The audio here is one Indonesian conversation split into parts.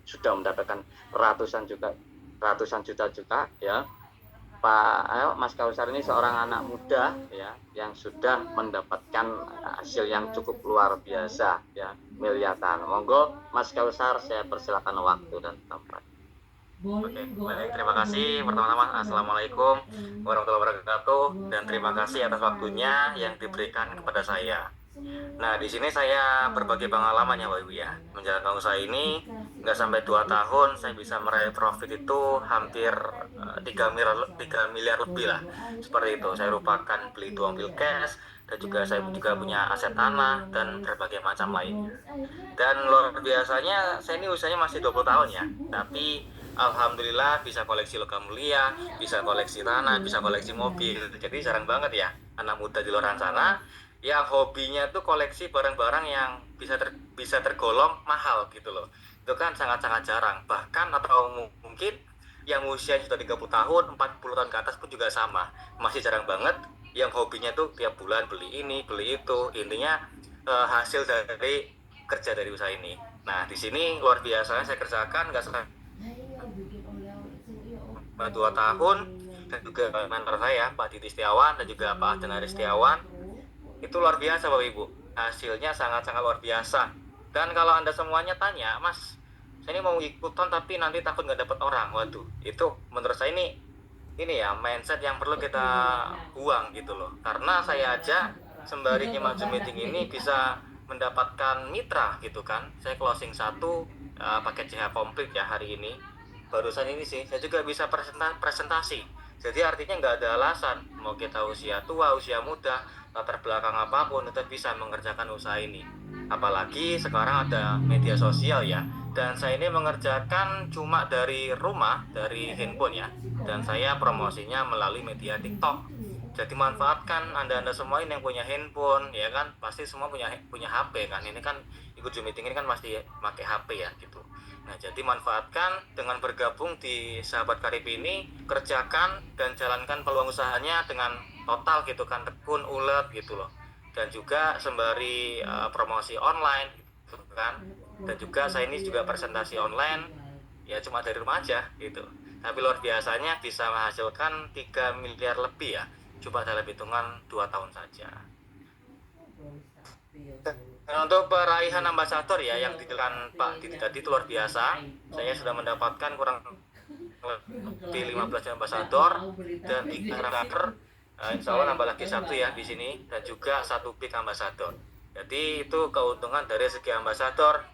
sudah mendapatkan ratusan juta juga ya. Pak Mas Kausar ini seorang anak muda ya yang sudah mendapatkan hasil yang cukup luar biasa ya, miliaran. Monggo Mas Kausar, saya persilakan waktu dan tempat. Oke, baik, terima kasih. Pertama-tama, Assalamualaikum warahmatullahi wabarakatuh, dan terima kasih atas waktunya yang diberikan kepada saya. Nah, di sini saya berbagi pengalaman ya, Bapak Ibu ya. Menjalankan usaha ini nggak sampai 2 tahun, saya bisa meraih profit itu hampir 3 miliar lebih lah. Seperti itu, saya rupakan beli dua mobil cash, dan juga saya juga punya aset tanah, dan berbagai macam lainnya. Dan luar biasanya, saya ini usianya masih 20 tahun ya, tapi Alhamdulillah bisa koleksi logam mulia, bisa koleksi tanah, bisa koleksi mobil. Jadi jarang banget ya anak muda di luar sana yang hobinya tuh koleksi barang-barang yang bisa tergolong mahal gitu loh. Itu kan sangat-sangat jarang. Bahkan atau mungkin yang usia sudah 30 tahun, 40 tahun ke atas pun juga sama. Masih jarang banget yang hobinya tuh tiap bulan beli ini, beli itu. Intinya hasil dari kerja dari usaha ini. Nah, di sini luar biasa saya kerjakan nggak sampai 2 tahun, dan juga mentor saya Pak Didi Setiawan dan juga Pak Adenari Setiawan itu luar biasa Bapak Ibu, hasilnya sangat-sangat luar biasa. Dan kalau Anda semuanya tanya, Mas, saya ini mau ikutan tapi nanti takut nggak dapat orang, waduh, itu menurut saya ini ya mindset yang perlu kita buang gitu loh. Karena saya aja sembari nyimak Zoom meeting ini bisa mendapatkan mitra gitu kan. Saya closing satu paket CH komplit ya hari ini. Barusan ini sih saya juga bisa presentasi. Jadi artinya nggak ada alasan mau kita usia tua, usia muda, latar belakang apapun tetap bisa mengerjakan usaha ini. Apalagi sekarang ada media sosial ya. Dan saya ini mengerjakan cuma dari rumah, dari handphone ya, dan saya promosinya melalui media TikTok. Jadi manfaatkan anda semua ini yang punya handphone ya kan, pasti semua punya HP kan. Ini kan ikut Zoom meeting ini kan pasti pakai HP ya gitu. Nah, jadi manfaatkan dengan bergabung di Sahabat Karib ini, kerjakan dan jalankan peluang usahanya dengan total gitu kan, tekun, ulet gitu loh. Dan juga sembari promosi online gitu kan. Dan juga saya ini juga presentasi online ya cuma dari rumah aja gitu. Tapi luar biasanya bisa menghasilkan 3 miliar lebih ya, coba dalam hitungan 2 tahun saja. Nah, untuk peraihan ambasador ya yang dijelaskan Pak Didi tadi itu luar biasa. Saya sudah mendapatkan kurang lebih 15 ambasador dan 3 runner. Insya Allah nambah lagi satu ya di sini, dan juga satu big ambasador. Jadi itu keuntungan dari segi ambasador.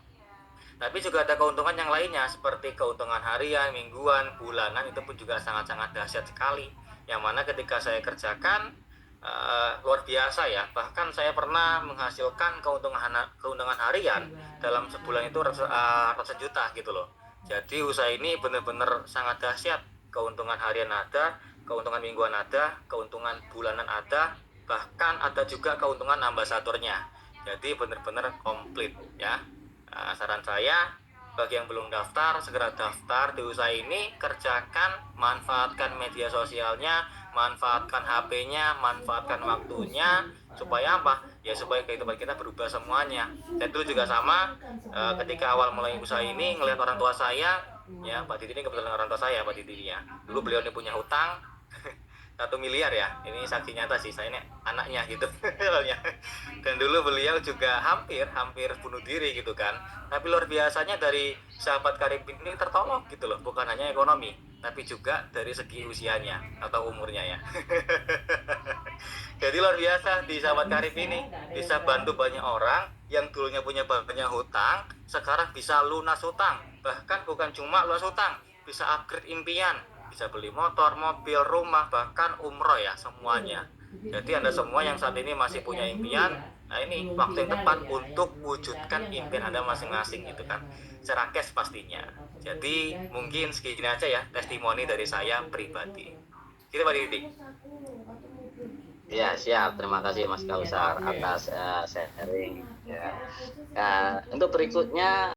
Tapi juga ada keuntungan yang lainnya seperti keuntungan harian, mingguan, bulanan, itu pun juga sangat-sangat dahsyat sekali. Yang mana ketika saya kerjakan luar biasa ya. Bahkan saya pernah menghasilkan keuntungan harian dalam sebulan itu ratusan juta gitu loh. Jadi usaha ini benar-benar sangat dahsyat. Keuntungan harian ada, keuntungan mingguan ada, keuntungan bulanan ada, bahkan ada juga keuntungan ambasadornya. Jadi benar-benar komplit ya. Saran saya bagi yang belum daftar, segera daftar di usaha ini, kerjakan, manfaatkan media sosialnya, manfaatkan HP-nya, manfaatkan waktunya, supaya apa? Ya supaya kehidupan kita berubah semuanya. Dan dulu juga sama, ketika awal mulai usaha ini, ngelihat orang tua saya, ya Pak Didi ini kebetulan orang tua saya, Pak Didi ya. Dulu beliau ini punya hutang 1 miliar ya, ini saksi nyata sih, saya ini anaknya gitu. Dan dulu beliau juga hampir hampir bunuh diri gitu kan, tapi luar biasanya dari Sahabat Karib ini tertolong gitu loh, bukan hanya ekonomi tapi juga dari segi usianya atau umurnya ya. Jadi luar biasa di Sahabat Karib ini bisa bantu banyak orang yang dulunya punya banyak hutang, sekarang bisa lunas hutang. Bahkan bukan cuma lunas hutang, bisa upgrade impian, bisa beli motor, mobil, rumah, bahkan umroh ya semuanya. Jadi Anda semua yang saat ini masih punya impian, nah ini waktu yang tepat untuk wujudkan impian Anda masing-masing gitu kan. Secara cash pastinya. Jadi mungkin segini aja ya testimoni dari saya pribadi. Gitu Pak Didi. Ya, siap. Terima kasih Mas Kausar Oke. atas sharing. Ya. Untuk berikutnya